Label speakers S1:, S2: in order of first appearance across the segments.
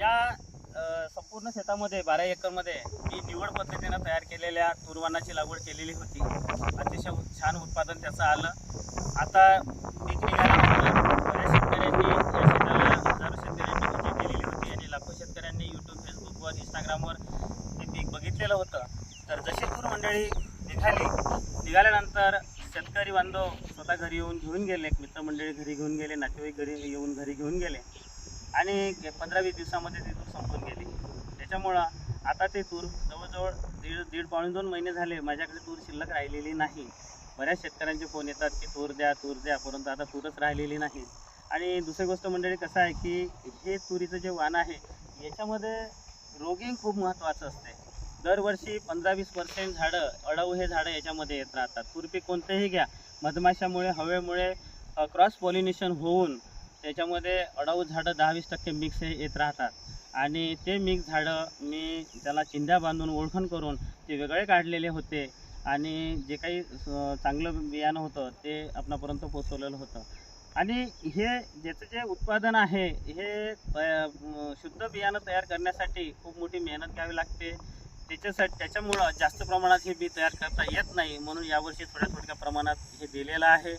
S1: संपूर्ण शेतामध्ये 12 एकरमध्ये मी निवड पद्धतीनं तयार केलेल्या तूरवानाची लागवड केलेली होती. अतिशय छान उत्पादन त्याचं आलं. आता पीक निघाल्यानंतर बऱ्याच शेतकऱ्यांनी या शेताला हजारो शेतकऱ्यांनी व्हिजिट दिलेली होती आणि लाखो शेतकऱ्यांनी यूट्यूब, फेसबुकवर, इंस्टाग्रामवर ते पीक बघितलेलं होतं. तर जशी तूर मंडळी निघाल्यानंतर शेतकरी बांधव स्वतः घरी येऊन घेऊन गेले, मित्रमंडळी घरी घेऊन गेले, नातेवाईक घरी घेऊन गेले आणि 15-20 दिवसामध्ये ती तूर संपून गेली. त्याच्यामुळं आता ते तूर जवळजवळ दीड पावणे 2 महिने झाले माझ्याकडे तूर शिल्लक राहिलेली नाही. बऱ्याच शेतकऱ्यांचे फोन येतात की तूर द्या, परंतु आता तूरच राहिलेली नाही. आणि दुसरी गोष्ट मंडळी कसं आहे की हे तुरीचं जे वाण आहे याच्यामध्ये रोगिंग खूप महत्त्वाचं असते. दरवर्षी 15-20% झाडं, अडवू हे झाडं याच्यामध्ये येत राहतात. तूर पीक कोणतेही घ्या, मधमाशामुळे, हवेमुळे क्रॉस पॉलिनेशन होऊन त्याच्यामध्ये अडवू झाडं 10-20% मिक्स हे येत राहतात. आणि ते मिक्स झाडं मी त्याला चिंध्या बांधून ओळखण करून ते वेगळे काढलेले होते आणि जे काही चांगलं बियाणं होतं ते आपणापर्यंत पोचवलेलं होतं. आणि हे ज्याचं जे उत्पादन आहे हे शुद्ध बियाणं तयार करण्यासाठी खूप मोठी मेहनत घ्यावी लागते. त्याच्यामुळं जास्त प्रमाणात हे बी तयार करता येत नाही. म्हणून यावर्षी थोड्या प्रमाणात हे दिलेलं आहे.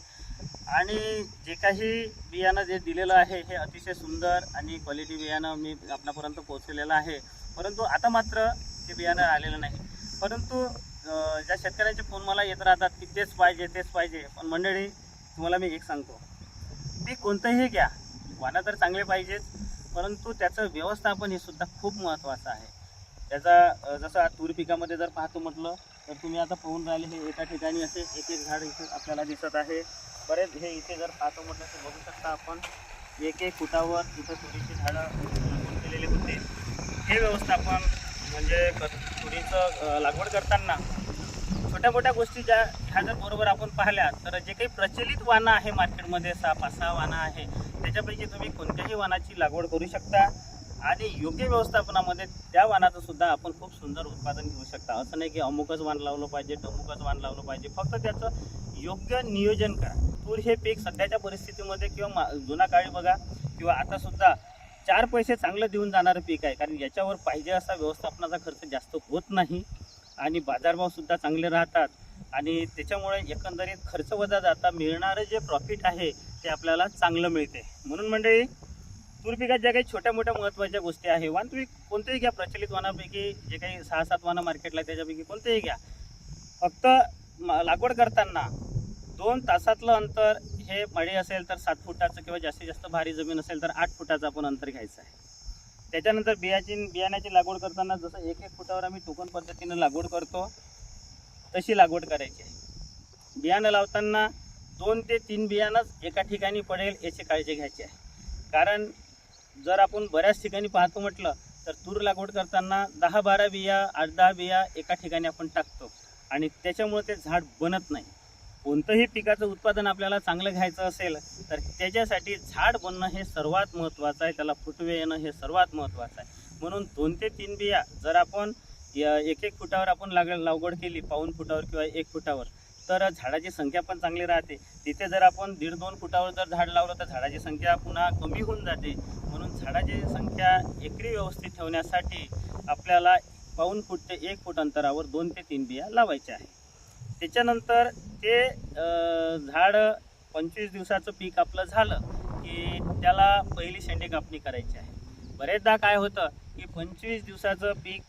S1: आणि जे काही बियाणं जे दिलेलं आहे हे अतिशय सुंदर आणि क्वालिटी बियाणं मी आपल्यापर्यंत पोहोचलेलं आहे. परंतु आता मात्र ते बियाणं आलेलं नाही. परंतु ज्या शेतकऱ्यांचे फोन मला येत राहतात की तेच पाहिजे. पण मंडळी तुम्हाला मी एक सांगतो, पीक कोणतंही घ्या, वाणं तर चांगले पाहिजेच, परंतु त्याचं व्यवस्थापन हे सुद्धा खूप महत्त्वाचं आहे. त्याचा जसं तूर पिकामध्ये जर पाहतो म्हटलं तर तुम्ही आता पाहून राहिले हे एका ठिकाणी असे एक झाड इथे आपल्याला दिसत आहे. बरेच हे इथे जर पाहतो म्हटलं तर बघू शकता आपण 1-1 फुटावर इथं तुरीची झाडं लागवड केलेली होती. हे व्यवस्थापन म्हणजे तुरीचं लागवड करताना छोट्या मोठ्या गोष्टी ह्या जर बरोबर आपण पाहिल्या तर जे काही प्रचलित वाणं आहे मार्केटमध्ये 6-5-6 वाणं आहे त्याच्यापैकी तुम्ही कोणत्याही वाणाची लागवड करू शकता आणि योग्य व्यवस्थापनामध्ये त्या वाणाचं सुद्धा आपण खूप सुंदर उत्पादन घेऊ शकता. असं नाही की अमुकच वाण लावलं पाहिजे, टमुकच वाण लावलं पाहिजे. फक्त त्याचं योग्य नियोजन करा. तूर हे पीक सध्याच्या परिस्थितीमध्ये किंवा जुना काळी बघा किंवा आता सुद्धा 4 पैसे चांगलं देऊन जाणारं पीक आहे. कारण याच्यावर पाहिजे असा व्यवस्थापनाचा खर्च जास्त होत नाही आणि बाजारभावसुद्धा चांगले राहतात आणि त्याच्यामुळे एकंदरीत खर्च वजा जाता मिळणारं जे प्रॉफिट आहे ते आपल्याला चांगलं मिळते. म्हणून मंडळी तूर पिकात ज्या काही छोट्या मोठ्या महत्त्वाच्या गोष्टी आहे, वाण तुम्ही कोणतेही घ्या, प्रचलित वाणापैकी जे काही 6-7 वाणं मार्केटला त्याच्यापैकी कोणतेही घ्या. फक्त लागवड करताना 2 तासातलं अंतर हे मळी असेल तर 7 फुटाचं किंवा जास्तीत जास्त भारी जमीन असेल तर 8 फुटाचं आपण अंतर घ्यायचं आहे. त्याच्यानंतर बियाण्याची लागवड करताना जसं 1-1 फुटावर आम्ही टोकन पद्धतीनं लागवड करतो तशी लागवड करायची आहे. बियाणं लावताना 2 ते 3 बियाणंच एका ठिकाणी पडेल याची काळजी घ्यायची आहे. कारण जर आपण बऱ्याच ठिकाणी पाहतो म्हटलं तर तूर लागवड करताना 10-12 बिया, 8-10 बिया एका ठिकाणी आपण टाकतो आणि त्याच्यामुळे ते झाड बनत नाही. कोणतंही पिकाचं उत्पादन आपल्याला चांगलं घ्यायचं असेल तर त्याच्यासाठी झाड बनणं हे सर्वात महत्त्वाचं आहे. त्याला फुटवे येणं हे सर्वात महत्त्वाचं आहे. म्हणून 2 ते 3 बिया जर आपण 1-1 फुटावर आपण लागवड केली, पाऊण फुटावर किंवा 1 फुटावर, तर झाडाची संख्या पण चांगली राहते. तिथे जर आपण 1.5-2 फुटावर जर झाड लावलं तर झाडाची संख्या पुन्हा कमी होऊन जाते. म्हणून झाडाची संख्या एकरी व्यवस्थित ठेवण्यासाठी आपल्याला पाऊण फूट ते 1 फूट अंतरावर 2 ते 3 बिया लावायच्या आहे. त्याच्यानंतर ते झाड 25 दिवसाचं पीक आपलं झालं की त्याला पहिली शेंडे कापणी करायची आहे. बरेचदा काय होतं की 25 दिवसाचं पीक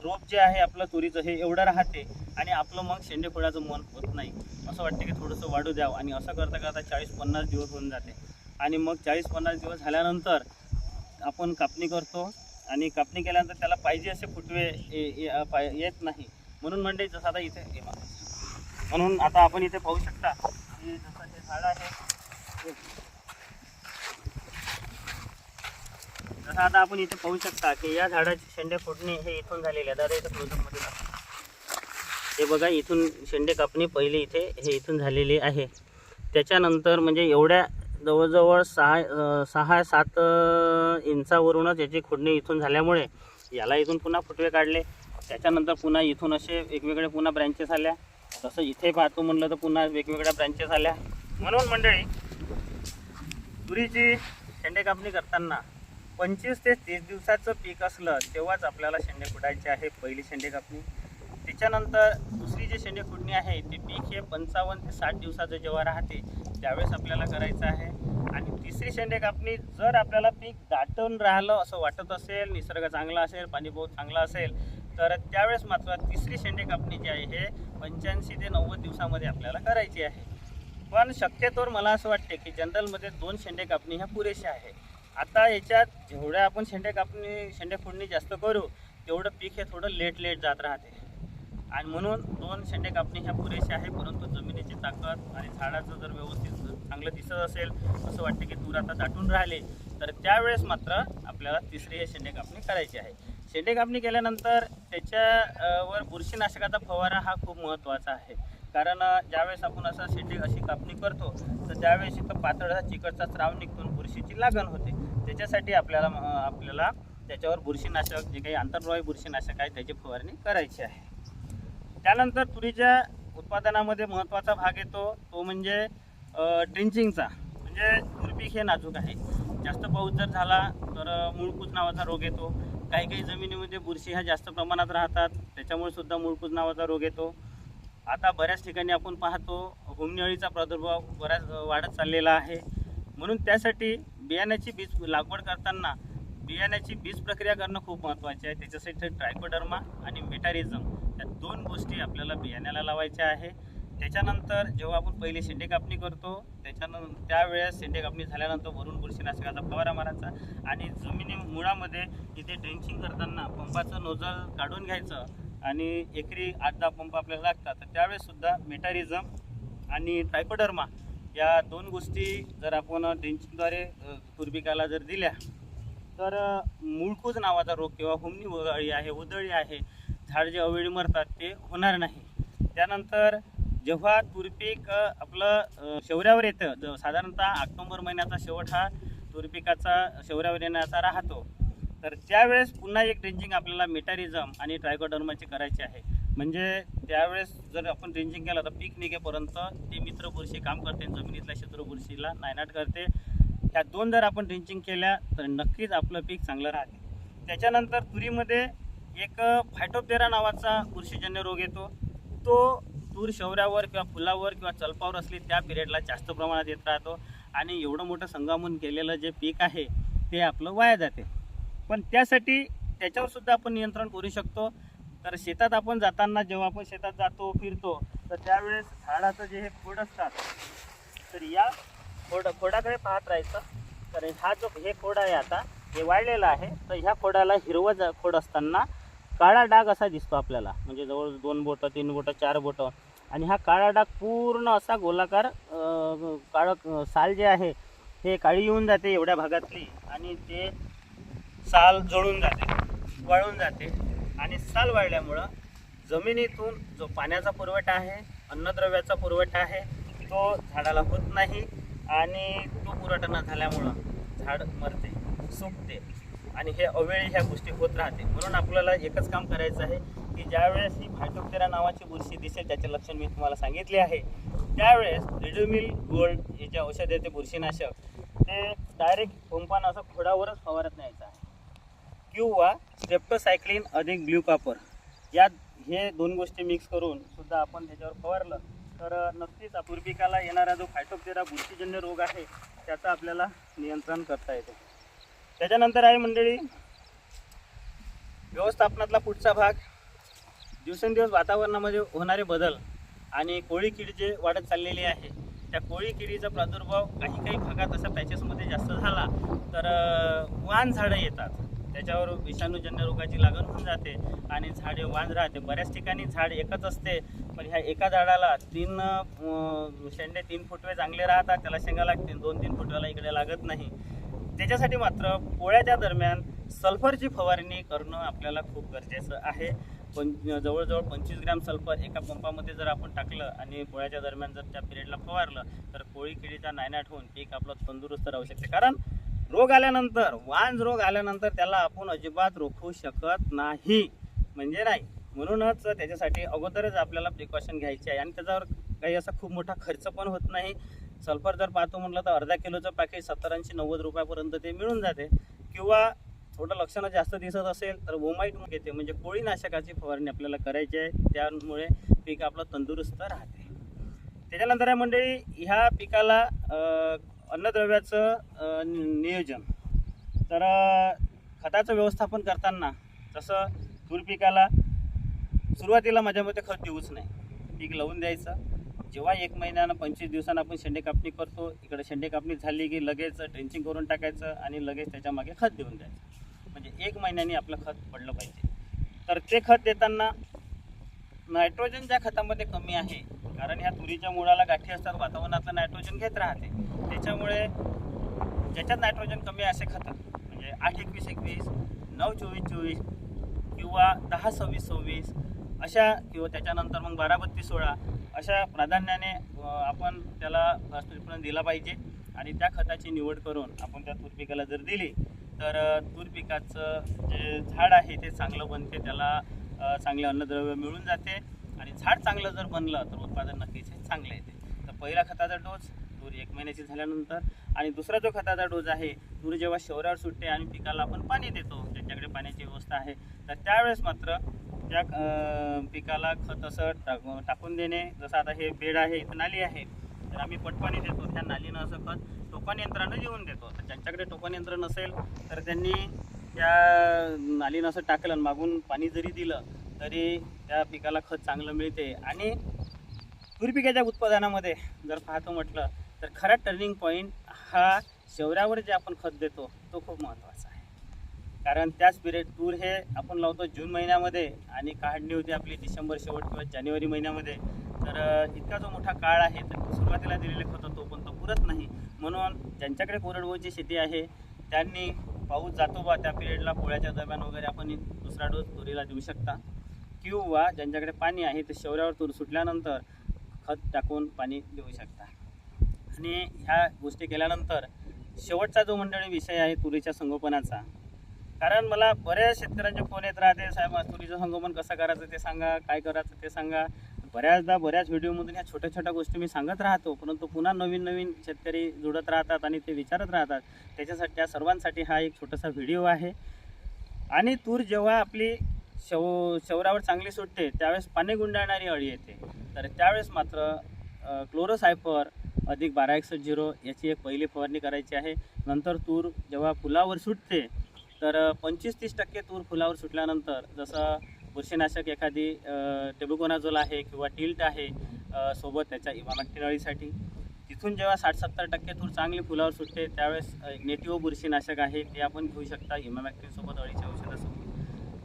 S1: रोप जे आहे आपलं तुरीचं हे एवढं राहते आणि आपलं मग शेंडे फोडायचं मन होत नाही. असं वाटतं की थोडंसं वाढू द्यावं आणि असं करता 40-50 दिवस होऊन जाते आणि मग 40-50 दिवस झाल्यानंतर आपण कापणी करतो आणि कापणी केल्यानंतर त्याला पाहिजे असे फुटवे येत नाही. म्हणून म्हणजे जसं आता इथे म्हणून आता आपण इथे पाहू शकता की जसं हे झाड आहे, जसं आता आपण इथे पाहू शकता की या झाडाची शेंडे फोडणी हे इथून झालेले आहे. दादा इथं क्लोजअपमध्ये हे बघा, इथून शेंडे कापणी पहिली इथे हे इथून झालेली आहे. त्याच्यानंतर म्हणजे एवढ्या जवळजवळ 6-7 इंचावरूनच याची खोडणी इथून झाल्यामुळे याला इथून पुन्हा फुटवे काढले. त्याच्यानंतर पुन्हा इथून असे वेगवेगळे पुन्हा ब्रँचेस आल्या. तसं इथे पाहतो म्हणलं तर पुन्हा वेगवेगळ्या ब्रँचेस आल्या. म्हणून मंडळी तुरीची शेंडे कापणी करताना 25 ते 30 दिवसाचं पीक असलं तेव्हाच आपल्याला शेंडे खुडायचे आहे, पहिली शेंडे कापणी. त्याच्यानंतर दुसरी जी शेंडे खुडणी आहे ते पीक हे 55 ते 60 दिवसाचं जेव्हा राहते त्यावेळेस आपल्याला करायचं आहे. आणि तिसरी शेंडे कापणी जर आपल्याला पीक दाटून राहिलं असं वाटत असेल, निसर्ग चांगला असेल, पाणी बहुत चांगला असेल, तर त्यावेळेस मात्र तिसरी शेंडे कापणी जी आहे हे 85 ते 90 दिवसामध्ये आपल्याला करायची आहे. पण शक्यतोवर मला असं वाटते की जनरलमध्ये 2 शेंडे कापणी ह्या पुरेशा आहे. आता याच्यात जेवढ्या आपण शेंडे फोडणी जास्त करू तेवढं पीक हे थोडं लेट जात राहते आणि म्हणून 2 शेंडे कापणी ह्या पुरेशा आहे. परंतु जमिनीची ताकद आणि झाडाचं जर व्यवस्थित चांगलं दिसत असेल, असं वाटते की तूर आता दाटून राहिले, तर त्यावेळेस मात्र आपल्याला तिसरी हे शेंडे कापणी करायची आहे. शेंडे कापणी केल्यानंतर त्याच्यावर बुरशीनाशकाचा फवारा हा खूप महत्त्वाचा आहे. कारण ज्यावेळेस आपण अशी कापणी करतो तर त्यावेळेस इथं पातळ चिकटचा स्राव निघून बुरशीची लागण होते. त्याच्यासाठी आपल्याला त्याच्यावर बुरशीनाशक जे काही आंतरप्रवाही बुरशीनाशक आहे त्याची फवारणी करायची आहे. त्यानंतर तुरीच्या उत्पादनामध्ये महत्त्वाचा भाग येतो तो म्हणजे ड्रिंचिंगचा. म्हणजे तूर पीक हे नाजूक आहे. जास्त पाऊस जर झाला तर मूळकूज नावाचा रोग येतो. काही जमिनीमध्ये बुरशी ह्या जास्त प्रमाणात राहतात, त्याच्यामुळे सुद्धा मूळकूज नावाचा रोग येतो. आता बऱ्याच ठिकाणी आपण पाहतो हुमणी अळीचा प्रादुर्भाव बराच वाढत चाललेला आहे. म्हणून त्यासाठी बियाण्याची बीज लागवड करताना बियाण्याची बीज प्रक्रिया करणं खूप महत्त्वाचे आहे. त्याच्यासाठी ट्रायकोडर्मा आणि मेटारिझम या 2 गोष्टी आपल्याला बियाण्याला लावायच्या आहे. त्याच्यानंतर जेव्हा आपण पहिली शेंडे कापणी करतो त्यावेळेस शेंडे कापणी झाल्यानंतर वरून बुरशीनाशकाचा फवारा मारायचा आणि जमिनी मुळामध्ये इथे ड्रेंचिंग करताना पंपाचं नोझल काढून घ्यायचं आणि एकरी 8-10 पंप आपल्याला लागतात. तर त्यावेळेस सुद्धा मेटारिझम आणि ट्रायकोडर्मा या 2 गोष्टी जर आपण ड्रेंचिंगद्वारे तूर पिकाला जर दिल्या तर मूळकूज नावाचा रोग किंवा हुमणी अळी आहे, उधळी आहे, झाड जे अवेळी मरतात ते होणार नाही. त्यानंतर जेव्हा तूर पीक आपलं शेवऱ्यावर येतं, साधारणतः ऑक्टोबर महिन्याचा शेवट हा तूर पिकाचा शेवऱ्यावर येण्याचा राहतो, तर त्यावेळेस पुन्हा एक ड्रेंचिंग आपल्याला मेटारिझम आणि ट्रायकोडर्माची करायची आहे. म्हणजे त्यावेळेस जर आपण ड्रेंचिंग केलं तर पीक निघेपर्यंत ते मित्र बुरशी काम करते, जमिनीतल्या शत्रू बुरशीला नायनाट करते. ह्या 2 जर आपण ड्रेंचिंग केल्या तर नक्कीच आपलं पीक चांगलं राहते. त्याच्यानंतर तुरीमध्ये एक फायटोप्टेरा नावाचा बुरशीजन्य रोग येतो. तो तूर शेवऱ्यावर किंवा फुलावर किंवा चलपावर असली त्या पिरियडला जास्त प्रमाणात येत राहतो आणि एवढं मोठं संगमन केलेलं जे पीक आहे ते आपलं वाया जाते. पण त्यासाठी त्याच्यावर सुद्धा आपण नियंत्रण करू शकतो. तर शेतात आपण जाताना जेव्हा आपण शेतात जातो फिरतो तर त्यावेळेस झाडाचं जे हे खोड असतात तर या खोडाकडे पाहत राहायचं. तर हा जो हे खोड आहे आता हे वाळलेलं आहे, तर ह्या खोडाला हिरवं खोड असताना काळा डाग असा दिसतो आपल्याला. म्हणजे जवळ 2 बोटं 3 बोटं 4 बोटं आणि हा काळा डाग पूर्ण असा गोलाकार काळं साल जे आहे हे काळी येऊन जाते एवढ्या भागातली आणि ते साल जळून जाते, वाळून जाते. आणि साल वाळल्यामुळं जमिनीतून जो पाण्याचा पुरवठा आहे, अन्नद्रव्याचा पुरवठा आहे तो झाडाला होत नाही आणि तो पुरवठा न झाल्यामुळं झाड मरते, सुकते आणि हे अवेळी ह्या गोष्टी होत राहते. म्हणून आपल्याला एकच काम करायचं आहे की ज्यावेळेस ही फायटोप्टेरा नावाची बुरशी दिसेल, त्याचे लक्षण मी तुम्हाला सांगितले आहे, त्यावेळेस रिड्युमिल गोल्ड हे जे औषध आहे ते बुरशीनाशक ते डायरेक्ट पंपानं असं खोडावरच फवारत न्यायचं आहे किंवा स्ट्रेप्टोसायक्लिन अधिक ग्लुकापर हे 2 गोष्टी मिक्स करून सुद्धा आपण त्याच्यावर फवारलं तर नक्कीच तूर पिकाला येणारा जो फायटोप्टेरा बुरशीजन्य रोग आहे त्याचं आपल्याला नियंत्रण करता येते. त्याच्यानंतर आहे मंडळी व्यवस्थापनातला पुढचा भाग. दिवसेंदिवस वातावरणामध्ये होणारे बदल आणि कोळी कीड जे वाढत चाललेली आहे, त्या कोळी किडीचा प्रादुर्भाव काही भागात असा पॅचेसमध्ये जास्त झाला तर वाण झाडं येतात, त्याच्यावर विषाणूजन्य रोगाची लागण होऊन जाते आणि झाडे वाण राहते. बऱ्याच ठिकाणी झाड एकच असते पण ह्या एका झाडाला 3 शेंडे 3 फुटवे चांगले राहतात, त्याला शेंगा लागतील, 2-3 फुटव्याला इकडे लागत नाही. त्याच्यासाठी मात्र पोळ्याच्या दरम्यान सल्फरची फवारणी करणं आपल्याला खूप गरजेचं आहे. पण जवळजवळ 25 ग्रॅम सल्फर एका पंपामध्ये जर आपण टाकलं आणि पोळ्याच्या दरम्यान जर त्या पिरियडला फवारलं तर कोळी किडीचा नायनाट होऊन पीक आपलं तंदुरुस्त राहू शकते. कारण रोग आल्यानंतर वांज रोग आल्यानंतर त्याला आपण अजिबात रोखू शकत नाही, म्हणजे नाही. म्हणूनच त्याच्यासाठी अगोदरच आपल्याला प्रिकॉशन घ्यायची आहे आणि त्याच्यावर काही असा खूप मोठा खर्च पण होत नाही. सल्फर जर पाहतो म्हटलं तर अर्धा किलोचं पॅकेज 70-80-90 रुपयापर्यंत ते मिळून जाते. किंवा थोडं लक्षणं जास्त दिसत असेल तर वोमाईट येते, म्हणजे कोळीनाशकाची फवारणी आपल्याला करायची आहे. त्यामुळे पीक आपलं तंदुरुस्त राहते. त्याच्यानंतर आहे मंडळी, ह्या पिकाला अन्नद्रव्याचं नियोजन. तर खताचं व्यवस्थापन करताना जसं तूर पिकाला सुरुवातीला माझ्या मते खत देऊच नाही, पीक लावून द्यायचं. जेव्हा 1 महिन्यानं 25 दिवसानं आपण शेंडे कापणी करतो, इकडे शेंडे कापणी झाली की लगेच ड्रेंचिंग करून टाकायचं आणि लगेच त्याच्या मागे खत देऊन द्यायचं, म्हणजे 1 महिन्याने आपलं खत पडलं पाहिजे. तर ते खत देताना नायट्रोजन ज्या खतामध्ये कमी आहे, कारण ह्या तुरीच्या मुळाला गाठी असतात, वातावरणातलं नायट्रोजन घेत राहते, त्याच्यामुळे ज्याच्यात नायट्रोजन कमी आहे असे खतं म्हणजे 8-21-21, 9-24-24 किंवा 10-26-26 अशा, किंवा त्याच्यानंतर मग 12-32-16 अशा प्राधान्याने आपण त्याला वास्तविकपणे दिला पाहिजे. आणि त्या खताची निवड करून आपण त्या तूर पिकाला जर दिली तर तूर पिकाचं जे झाड आहे ते चांगलं बनते, त्याला चांगले अन्नद्रव्य मिळून जाते आणि झाड चांगलं जर बनलं तर उत्पादन नक्कीच चांगलं येते. तर पहिला खताचा डोस तूर 1 महिन्याची झाल्यानंतर, आणि दुसरा जो खताचा डोस आहे, तूर जेव्हा शौर्यावर सुटते आणि पिकाला आपण पाणी देतो, ज्यांच्याकडे पाण्याची व्यवस्था आहे, तर त्यावेळेस मात्र त्या पिकाला खत असं टाकून देणे. जसं आता हे बेड आहे, इथं नाली आहे, तर आम्ही पटपाणी देतो, त्या नालीनं असं खत टोकन यंत्रानं देऊन देतो. तर ज्यांच्याकडे टोकन यंत्र नसेल तर त्यांनी त्या नालीनं असं टाकलं आणि मागून पाणी जरी दिलं तरी त्या पिकाला खत चांगलं मिळते. आणि तूर पिकाच्या उत्पादनामध्ये जर पाहतो म्हटलं तर खरा टर्निंग पॉईंट हा शौर्यावर जे आपण खत देतो तो खूप महत्त्वाचा आहे. कारण त्याच पिरियड तूर हे आपण लावतो जून महिन्यामध्ये आणि काढणी होती आपली डिसेंबर शेवट किंवा जानेवारी महिन्यामध्ये. तर इतका जो मोठा काळ आहे तर सुरुवातीला दिलेले खतं तो पण तो पुरत नाही. म्हणून ज्यांच्याकडे कोरडवाहूची शेती आहे त्यांनी पाऊस जातो बा त्या पिरियडला पोळ्याच्या दरम्यान वगैरे आपण दुसरा डोस तुरीला देऊ शकता, किंवा ज्यांच्याकडे पाणी आहे ते शौर्यावर तूर सुटल्यानंतर खत टाकून पाणी देऊ शकता. आणि ह्या गोष्टी केल्यानंतर शेवटचा जो मंडळी विषय आहे तुरीच्या संगोपनाचा. कारण मला बऱ्याच शेतकऱ्यांचे फोन येत राहते, साहेब तुरीचं संगोपन कसं करायचं ते सांगा, काय करायचं ते सांगा. बऱ्याचदा बऱ्याच व्हिडिओमधून ह्या छोट्या छोट्या गोष्टी मी सांगत राहतो, परंतु पुन्हा नवीन नवीन शेतकरी जुळत राहतात आणि ते विचारत राहतात. त्याच्यासाठी त्या सर्वांसाठी हा एक छोटासा व्हिडिओ आहे. आणि तूर जेव्हा आपली शौरावर चांगली सुटते त्यावेळेस पाणी गुंडाळणारी अळी येते, तर त्यावेळेस मात्र क्लोरोसायफर अधिक 1261 याची एक पहिली फवारणी करायची आहे. नंतर तूर जेव्हा फुलावर सुटते तर 25-30% तूर फुलावर सुटल्यानंतर जसं बुरशीनाशक एखादी टेबुकोनाझोल आहे किंवा टिल्ट आहे, सोबत त्याच्या इमामॅक्टिन अळीसाठी. तिथून जेव्हा 60-70% तूर चांगली फुलावर सुटते त्यावेळेस नेटिव्ह बुरशीनाशक आहे ते आपण घेऊ शकता इमामॅक्टिनसोबत, अळीच्या औषधासोबत.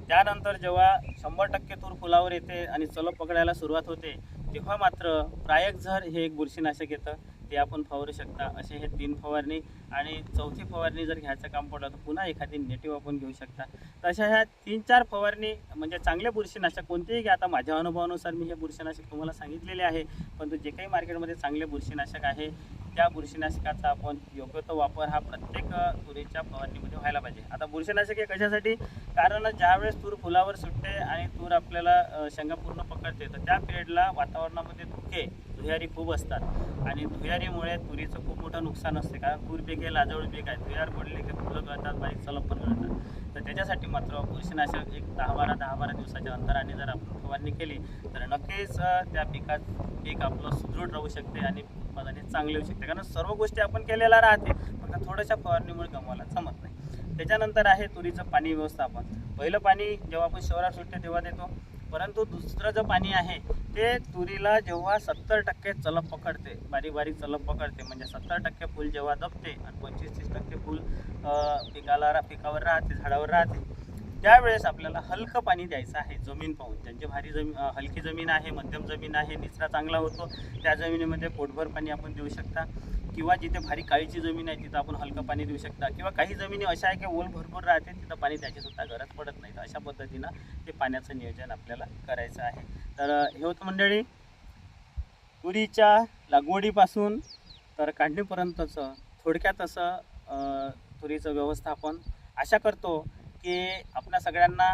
S1: त्यानंतर जेव्हा 100% तूर फुलावर येते आणि चलप पकडायला सुरुवात होते तेव्हा मात्र प्रायक्झर हे एक बुरशीनाशक येतं, ते आपण फवारू शकता. असे हे 3 फवारणी, आणि चौथी फवारणी जर घ्यायचं काम पडलं तर पुन्हा एखादी नेटिव्ह आपण घेऊ शकता. तर अशा ह्या 3-4 फवारणी म्हणजे चांगले बुरशीनाशक कोणतेही घ्या. आता माझ्या अनुभवानुसार मी हे बुरशीनाशक तुम्हाला सांगितलेले आहे, परंतु जे काही मार्केटमध्ये चांगले बुरशीनाशक आहे त्या बुरशीनाशकाचा आपण योग्य तो वापर हा प्रत्येक तुरीच्या फवारणीमध्ये व्हायला पाहिजे. आता बुरशीनाशक हे कशासाठी, कारण ज्यावेळेस तूर फुलावर सुटते आणि तूर आपल्याला शेंगा पूर्ण पकडते तर त्या पिरियडला वातावरणामध्ये धुके धुयारी खूप असतात आणि धुयारीमुळे तुरीचं खूप मोठं नुकसान असते. कारण तूर पीक हे लाजवळ पीक आहे, धुयार पडले की फुलं गळतात, बारीक चलप पण गळतात. तर त्याच्यासाठी मात्र बुरशीनाशक एक 10-12 दिवसाच्या अंतराने जर आपण फवारणी केली तर नक्कीच त्या पीक आपलं सुदृढ राहू शकते आणि उत्पादन चांगले होऊ शकते. कारण सर्व गोष्टी आपण केलेल्या राहते, फक्त थोड्याशा फवारणीमुळे गमवायला जमत नाही. त्याच्यानंतर आहे तुरीचं पाणी व्यवस्थापन. पहिलं पाणी जेव्हा आपण शहरात सुटते तेव्हा देतो, परंतु दुसरं जे पाणी आहे ते तुरीला जेव्हा 70% चलप पकडते, बारीक बारीक चलप पकडते, म्हणजे 70% फूल जेव्हा दबते आणि 25-30% फूल पिकावर राहते, झाडावर राहते, त्यावेळेस आपल्याला हलकं पाणी द्यायचं आहे. जमीन पाहून, ज्यांची भारी हलकी जमीन आहे, मध्यम जमीन आहे, निचरा चांगला होतो त्या जमिनीमध्ये पोटभर पाणी आपण देऊ शकता, किंवा जिथे भारी काळीची जमीन आहे तिथं आपण हलकं पाणी देऊ शकता, किंवा काही जमिनी अशा आहे की ओल भरपूर राहते तिथं पाणी द्यायची सुद्धा गरज पडत नाही. तर अशा पद्धतीनं ते पाण्याचं नियोजन आपल्याला करायचं आहे. तर हे होतं मंडळी तुरीच्या लागवडीपासून तर काढणीपर्यंतचं थोडक्यात असं तुरीचं व्यवस्थापन. आशा करतो की आपल्या सगळ्यांना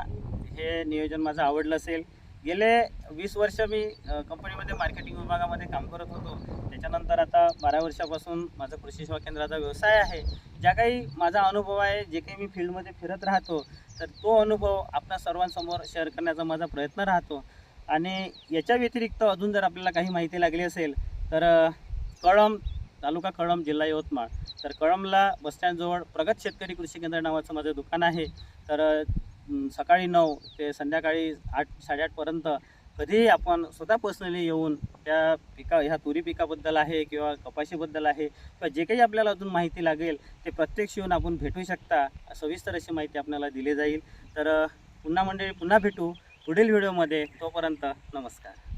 S1: हे नियोजन माझं आवडलं असेल. गेले 20 वर्ष मी कंपनीमध्ये मार्केटिंग विभागामध्ये काम करत होतो. त्याच्यानंतर आता 12 वर्षापासून माझा कृषी सेवा केंद्राचा व्यवसाय आहे. ज्या काही माझा अनुभव आहे, जे काही मी फील्डमध्ये फिरत राहतो, तर तो अनुभव आपल्या सर्वांसमोर शेअर करण्याचा माझा प्रयत्न राहतो. आणि याच्या व्यतिरिक्त अजून जर आपल्याला काही माहिती लागली असेल तर कळंब, तालुका कळंब, जिल्हा यवतमाळ. तर कळंबला बसस्टँडजवळ प्रगत शेतकरी कृषी केंद्र नावाचं माझं दुकान आहे. तर सकाळी 9 ते संध्याकाळी 8, 8:30 पर्यंत कधीही आपण स्वतः पर्सनली येऊन त्या ह्या तुरी पिकाबद्दल आहे किंवा कपाशीबद्दल आहे किंवा जे काही आपल्याला अजून माहिती लागेल ते प्रत्यक्ष येऊन आपण भेटू शकता. सविस्तर अशी माहिती आपल्याला दिली जाईल. तर पुन्हा भेटू पुढील व्हिडिओमध्ये. तोपर्यंत नमस्कार.